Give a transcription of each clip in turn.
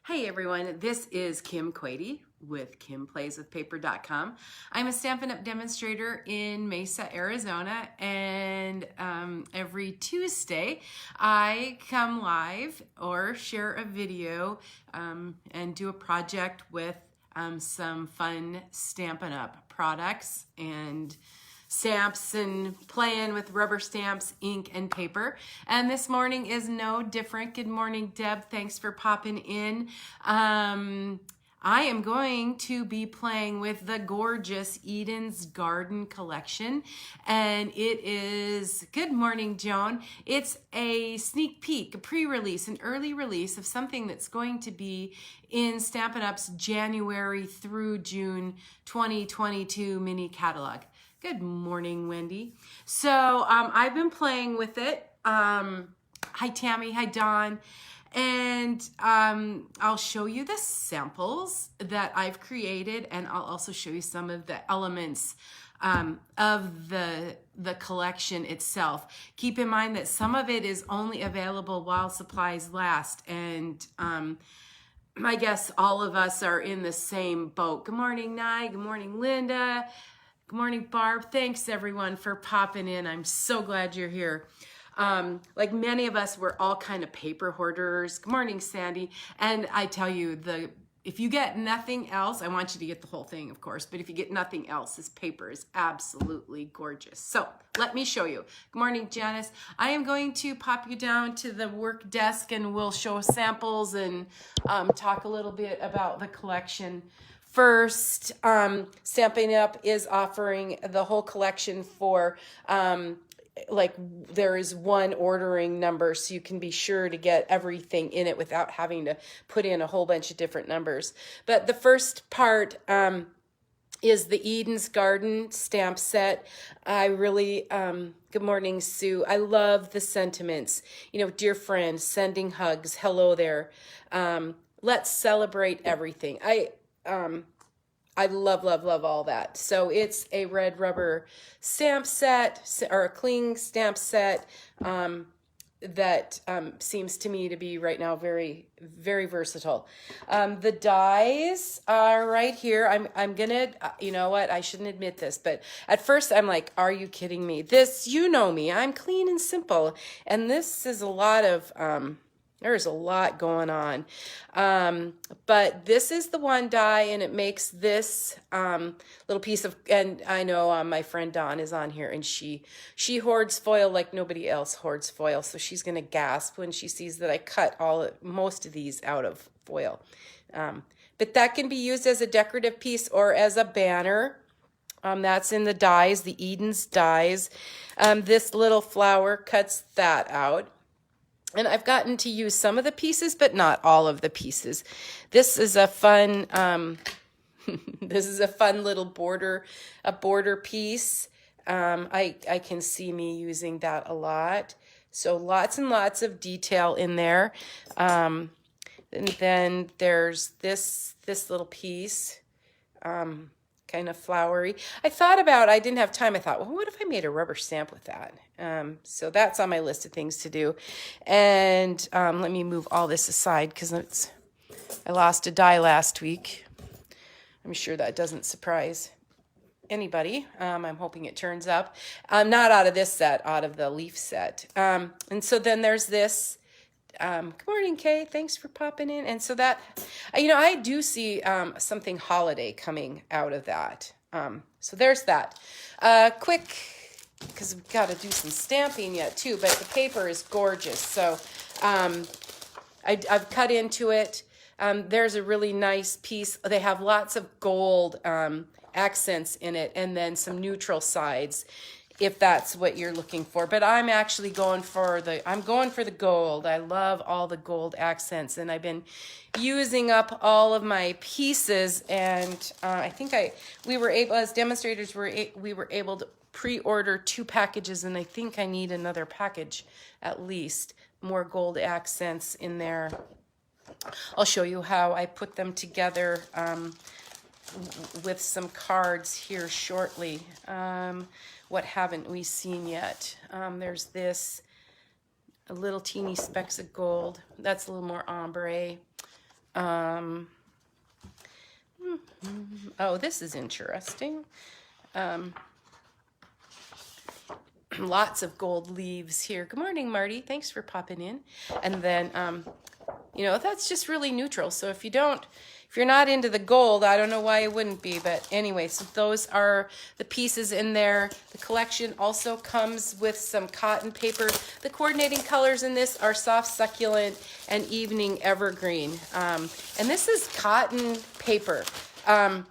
Hey everyone, this is Kim Quady with KimPlaysWithPaper.com. I'm a Stampin' Up! Demonstrator in Mesa, Arizona, and every Tuesday I come live or share a video and do a project with some fun Stampin' Up! Products and stamps and playing with rubber stamps, ink, and paper. And this morning is no different. Good morning, Deb. Thanks for popping in. I am going to be playing with the gorgeous Eden's Garden collection. And it is, good morning, Joan. It's a sneak peek, a pre-release, an early release of something that's going to be in Stampin' Up's January through June 2022 mini catalog. Good morning, Wendy. So I've been playing with it. Hi, Tammy. Hi, Dawn. And I'll show you the samples that I've created, and I'll also show you some of the elements of the collection itself. Keep in mind that some of it is only available while supplies last, and I guess all of us are in the same boat. Good morning, Nye. Good morning, Linda. Good morning, Barb. Thanks, everyone, for popping in. I'm so glad you're here. Like many of us, we're all kind of paper hoarders. Good morning, Sandy. And I tell you, if you get nothing else, I want you to get the whole thing, of course, but if you get nothing else, this paper is absolutely gorgeous. So let me show you. Good morning, Janice. I am going to pop you down to the work desk and we'll show samples and talk a little bit about the collection. First, Stampin' Up! Is offering the whole collection for, like, there is one ordering number, so you can be sure to get everything in it without having to put in a whole bunch of different numbers. But the first part is the Eden's Garden stamp set. I really, good morning, Sue. I love the sentiments. You know, dear friend, sending hugs, hello there. Let's celebrate everything. I love, love, love all that. So it's a red rubber stamp set, or a cling stamp set that seems to me to be right now very, very versatile. The dies are right here. I'm gonna, you know what, I shouldn't admit this, but at first I'm like, are you kidding me? This, you know me, I'm clean and simple. And this is a lot of, there's a lot going on. But this is the one die, and it makes this little piece of, and I know my friend Dawn is on here, and she hoards foil like nobody else hoards foil. So she's going to gasp when she sees that I cut most of these out of foil. But that can be used as a decorative piece or as a banner. That's in the dies, the Eden's dies. This little flower cuts that out. And I've gotten to use some of the pieces, but not all of the pieces. This is a fun, this is a fun little border piece. I can see me using that a lot. So lots and lots of detail in there. And then there's this little piece, kind of flowery. I didn't have time. I thought, well, what if I made a rubber stamp with that? So that's on my list of things to do. And let me move all this aside because I lost a die last week. I'm sure that doesn't surprise anybody. I'm hoping it turns up. Not out of this set, out of the leaf set. And so then there's this. Good morning, Kay. Thanks for popping in. And so that, you know, I do see something holiday coming out of that. So there's that. Quick, because we've got to do some stamping yet too, but the paper is gorgeous. So I've cut into it. There's a really nice piece. They have lots of gold accents in it, and then some neutral sides, if that's what you're looking for. But I'm actually going for the gold. I love all the gold accents, and I've been using up all of my pieces, and I think we were able, as demonstrators, we were able to pre-order 2 packages, and I think I need another package at least, more gold accents in there. I'll show you how I put them together with some cards here shortly. What haven't we seen yet? There's this, a little teeny specks of gold. That's a little more ombre. Oh, this is interesting. Lots of gold leaves here. Good morning, Marty. Thanks for popping in. And then, you know, that's just really neutral. So if you're not into the gold, I don't know why it wouldn't be. But anyway, so those are the pieces in there. The collection also comes with some cotton paper. The coordinating colors in this are soft succulent and evening evergreen. And this is cotton paper. I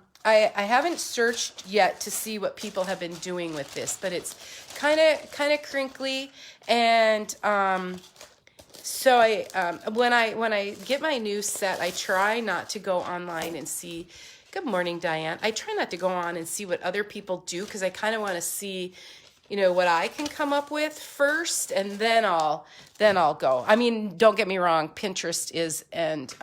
haven't searched yet to see what people have been doing with this, but it's kind of crinkly, and so when I get my new set, I try not to go online and see. Good morning, Diane. I try not to go on and see what other people do, because I kind of want to see, you know, what I can come up with first, and then I'll go. I mean, don't get me wrong, Pinterest is, and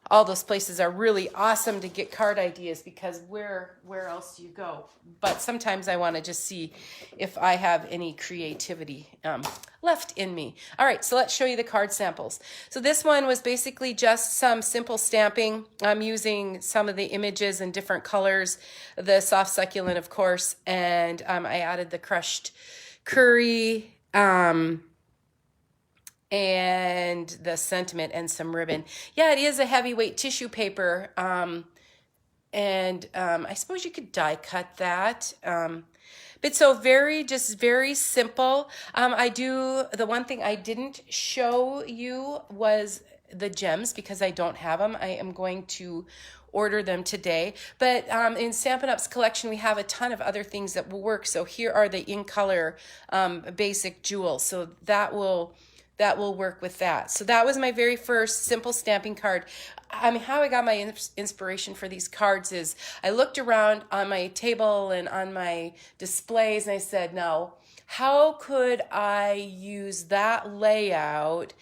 all those places are really awesome to get card ideas, because where else do you go? But sometimes I want to just see if I have any creativity left in me. All right, so let's show you the card samples. So this one was basically just some simple stamping. I'm using some of the images in different colors, the soft succulent, of course, and I added the crushed curry, and the sentiment and some ribbon. Yeah, it is a heavyweight tissue paper. I suppose you could die cut that. But so just very simple. The one thing I didn't show you was the gems, because I don't have them. I am going to order them today. But in Stampin' Up's collection, we have a ton of other things that will work. So here are the in color basic jewels. So that will work with that. So that was my very first simple stamping card. I mean, how I got my inspiration for these cards is I looked around on my table and on my displays, and I said, no, how could I use that layout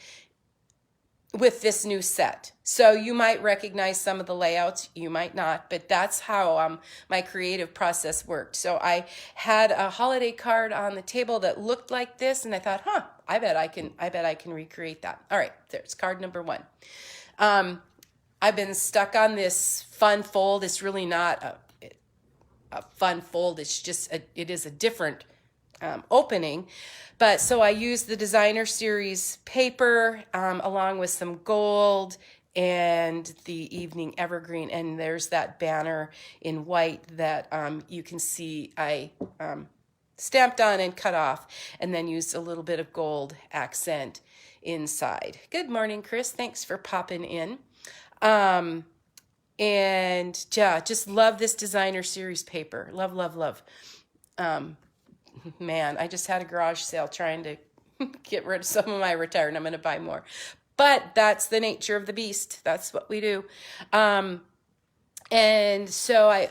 with this new set? So you might recognize some of the layouts, you might not, but that's how my creative process worked. So I had a holiday card on the table that looked like this, and I thought, I bet I can recreate that. All right, there's card number one. I've been stuck on this fun fold. It's really not a fun fold. It's just it is a different opening. But so I used the designer series paper along with some gold and the evening evergreen, and there's that banner in white that you can see I stamped on and cut off, and then used a little bit of gold accent inside. Good morning, Chris. Thanks for popping in. And yeah, just love this designer series paper. Love, love, love. Man, I just had a garage sale trying to get rid of some of my retired, and I'm going to buy more. But that's the nature of the beast. That's what we do. And so I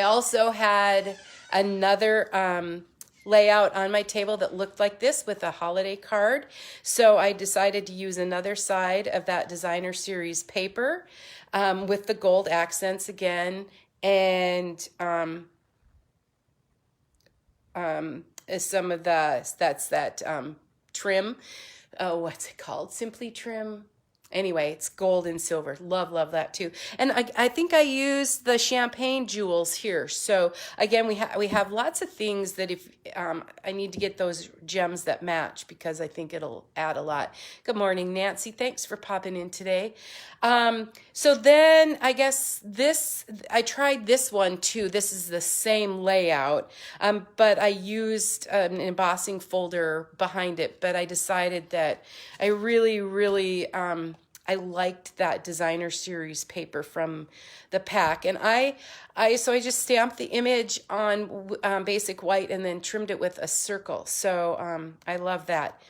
also had another layout on my table that looked like this with a holiday card. So I decided to use another side of that designer series paper with the gold accents again, and some of that's that trim. Oh, what's it called? Simply Trim. Anyway, it's gold and silver. Love, love that too. And I think I used the champagne jewels here. So again, we have lots of things that if I need to get those gems that match, because I think it'll add a lot. Good morning, Nancy. Thanks for popping in today. So then I guess I tried this one too. This is the same layout, but I used an embossing folder behind it. But I decided that I really, I liked that designer series paper from the pack, and so I just stamped the image on basic white and then trimmed it with a circle. So I love that.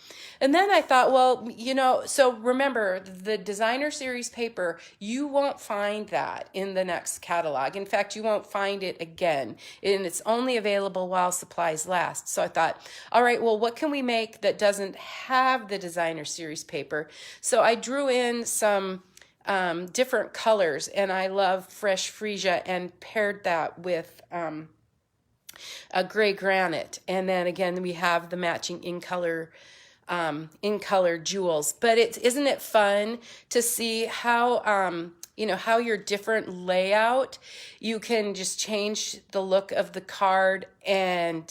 And then I thought, well, you know, so remember the designer series paper, you won't find that in the next catalog. In fact, you won't find it again, and it's only available while supplies last. So I thought, all right, well, what can we make that doesn't have the designer series paper? So I drew in some different colors, and I love fresh freesia, and paired that with a gray granite. And then again, we have the matching in color in color jewels. But isn't it fun to see how, you know, how your different layout, you can just change the look of the card, and,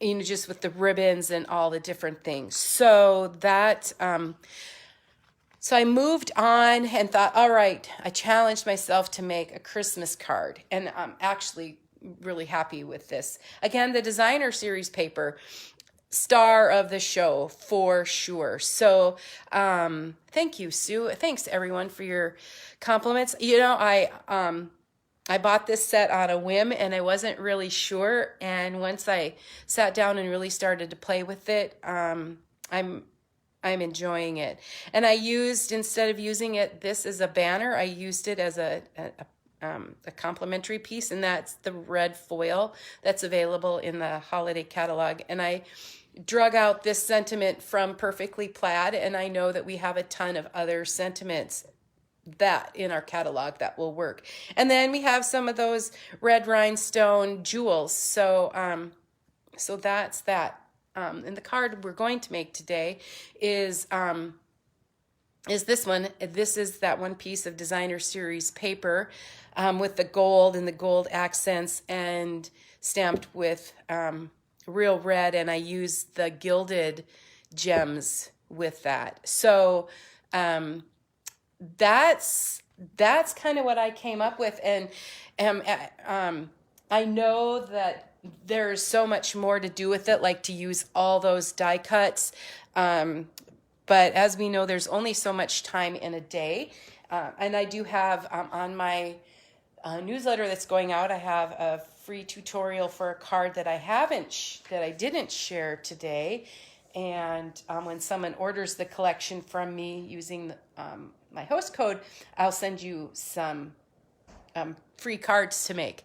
you know, just with the ribbons and all the different things. So that, so I moved on and thought, all right, I challenged myself to make a Christmas card, and I'm actually really happy with this. Again, the designer series paper, star of the show for sure. So thank you, Sue. Thanks everyone for your compliments. You know, I bought this set on a whim, and I wasn't really sure. And once I sat down and really started to play with it, I'm enjoying it. And I used, instead of using it this as a banner, I used it as a complimentary piece, and that's the red foil that's available in the holiday catalog. And I drug out this sentiment from Perfectly Plaid, and I know that we have a ton of other sentiments that in our catalog that will work. And then we have some of those red rhinestone jewels. So so that's that. And the card we're going to make today is this one. This is that one piece of designer series paper with the gold and the gold accents, and stamped with real red, and I used the gilded gems with that. So that's kind of what I came up with, and I know that there's so much more to do with it, like to use all those die cuts, but as we know, there's only so much time in a day, and I do have on my newsletter that's going out, I have a free tutorial for a card that I didn't share today. And when someone orders the collection from me using my host code, I'll send you some free cards to make.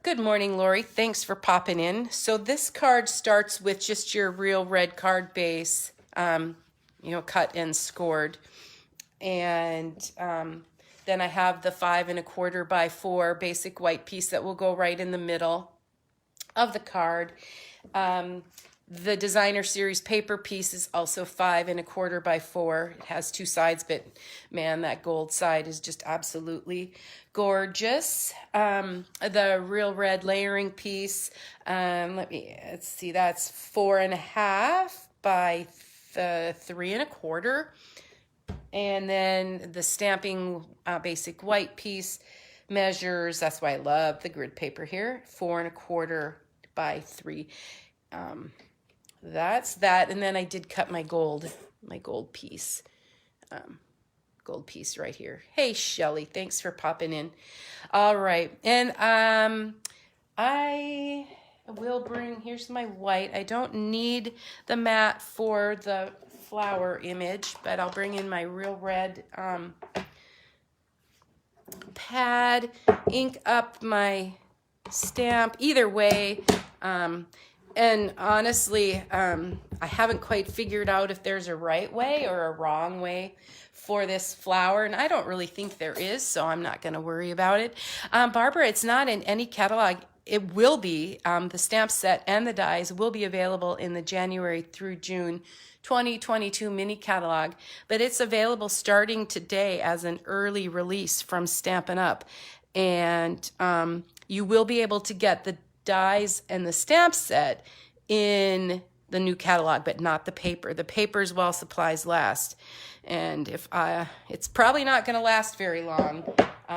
Good morning, Lori. Thanks for popping in. So this card starts with just your real red card base, you know, cut and scored. And then I have the 5 1/4 by 4 basic white piece that will go right in the middle of the card. The designer series paper piece is also 5 1/4 by 4. It has 2 sides, but man, that gold side is just absolutely gorgeous. The real red layering piece, let's see, that's 4 1/2 by 3 1/4. And then the stamping basic white piece measures, that's why I love the grid paper here, 4 1/4 by 3. That's that. And then I did cut my gold piece. Gold piece right here. Hey, Shelly, thanks for popping in. All right. And I will bring, here's my white. I don't need the matte for the flower image, but I'll bring in my real red pad, ink up my stamp. Either way, and honestly, I haven't quite figured out if there's a right way or a wrong way for this flower, and I don't really think there is, so I'm not going to worry about it. Barbara, it's not in any catalog. It will be. The stamp set and the dies will be available in the January through June 2022 mini catalog, but it's available starting today as an early release from Stampin' Up. And you will be able to get the dies and the stamp set in the new catalog, but not the paper. The paper is while supplies last. And it's probably not going to last very long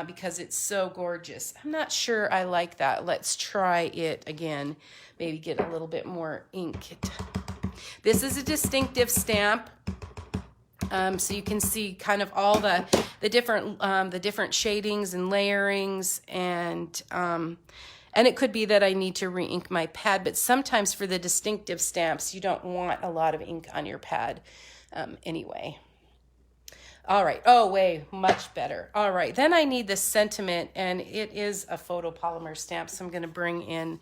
because it's so gorgeous. I'm not sure I like that. Let's try it again. Maybe get a little bit more ink. This is a distinctive stamp. So you can see kind of all the different shadings and layerings, and it could be that I need to re-ink my pad, but sometimes for the distinctive stamps, you don't want a lot of ink on your pad anyway. All right. Oh, way much better. All right. Then I need the sentiment, and it is a photopolymer stamp, so I'm going to bring in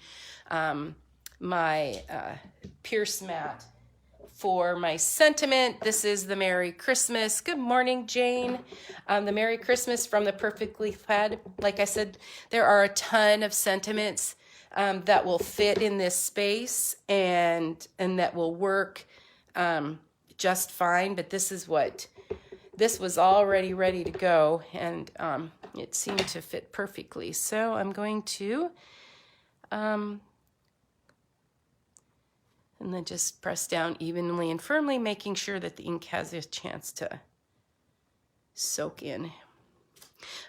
my Pierce mat for my sentiment. This is the Merry Christmas. Good morning, Jane. The Merry Christmas from the Perfectly Plaid. Like I said, there are a ton of sentiments that will fit in this space and that will work just fine. But this was already ready to go, and it seemed to fit perfectly. So I'm going to and then just press down evenly and firmly, making sure that the ink has a chance to soak in.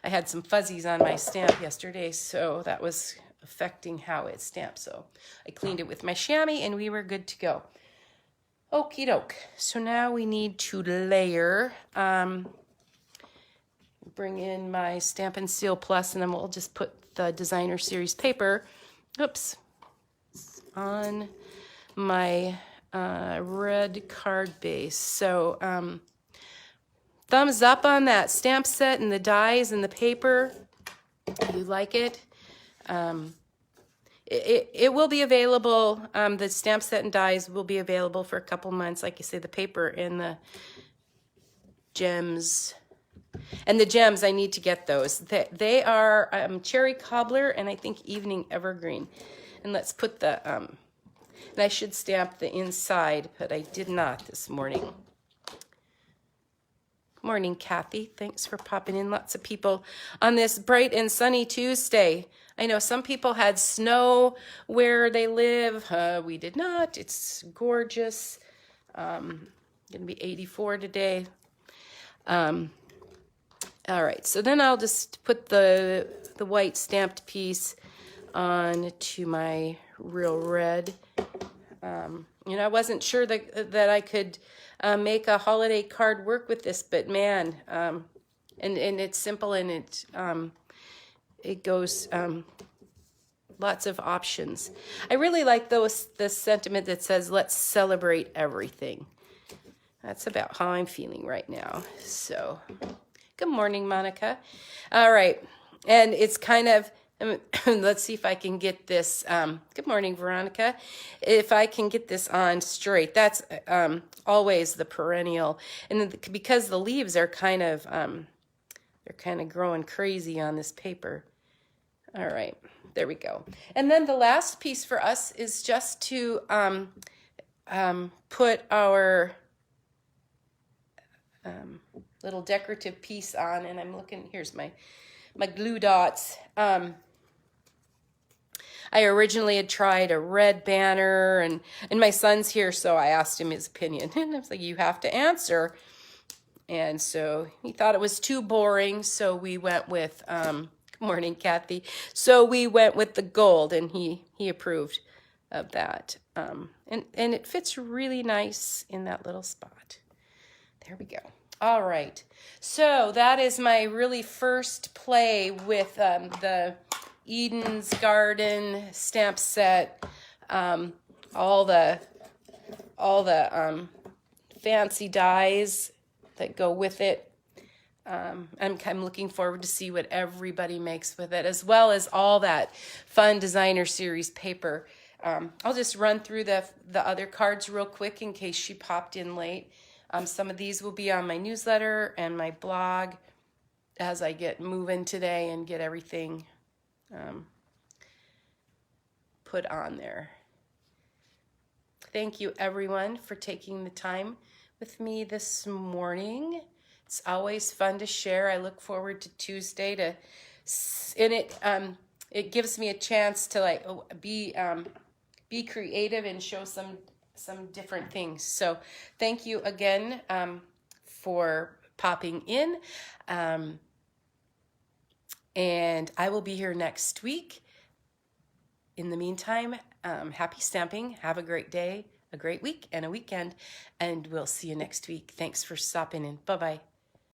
I had some fuzzies on my stamp yesterday, so that was affecting how it stamped. So I cleaned it with my chamois and we were good to go. Okie doke. So now we need to layer. Bring in my Stampin' Seal Plus, and then we'll just put the Designer Series paper, on my red card base. So thumbs up on that stamp set and the dies and the paper. You like it? It will be available. The stamp set and dies will be available for a couple months. Like you say, the paper and the gems. And the gems, I need to get those. They are Cherry Cobbler and I think Evening Evergreen. And let's put the, and I should stamp the inside, but I did not this morning. Good morning, Kathy. Thanks for popping in. Lots of people on this bright and sunny Tuesday. I know some people had snow where they live. We did not. It's gorgeous. Going to be 84 today. All right, so then I'll just put the white stamped piece on to my real red. You know, I wasn't sure that I could make a holiday card work with this, but man, and it's simple and it goes lots of options. I really like the sentiment that says, let's celebrate everything. That's about how I'm feeling right now. So, good morning, Monica. All right, and it's kind of, let's see if I can get this, good morning, Veronica. If I can get this on straight, that's always the perennial. And because the leaves are kind of, they're kind of growing crazy on this paper. All right, there we go. And then the last piece for us is just to put our little decorative piece on, and I'm looking, here's my glue dots. I originally had tried a red banner, and my son's here, so I asked him his opinion, and I was like, you have to answer. And so he thought it was too boring, so we went with, good morning, Kathy. So we went with the gold, and he approved of that. And it fits really nice in that little spot. There we go. All right, so that is my really first play with the Eden's Garden stamp set, all the fancy dies that go with it. I'm looking forward to see what everybody makes with it, as well as all that fun Designer Series paper. I'll just run through the other cards real quick in case she popped in late. Some of these will be on my newsletter and my blog as I get moving today and get everything put on there. Thank you, everyone, for taking the time with me this morning. It's always fun to share. I look forward to Tuesday and it gives me a chance to like be creative and show some different things. So thank you again for popping in. And I will be here next week. In the meantime, happy stamping. Have a great day, a great week, and a weekend. And we'll see you next week. Thanks for stopping in. Bye-bye.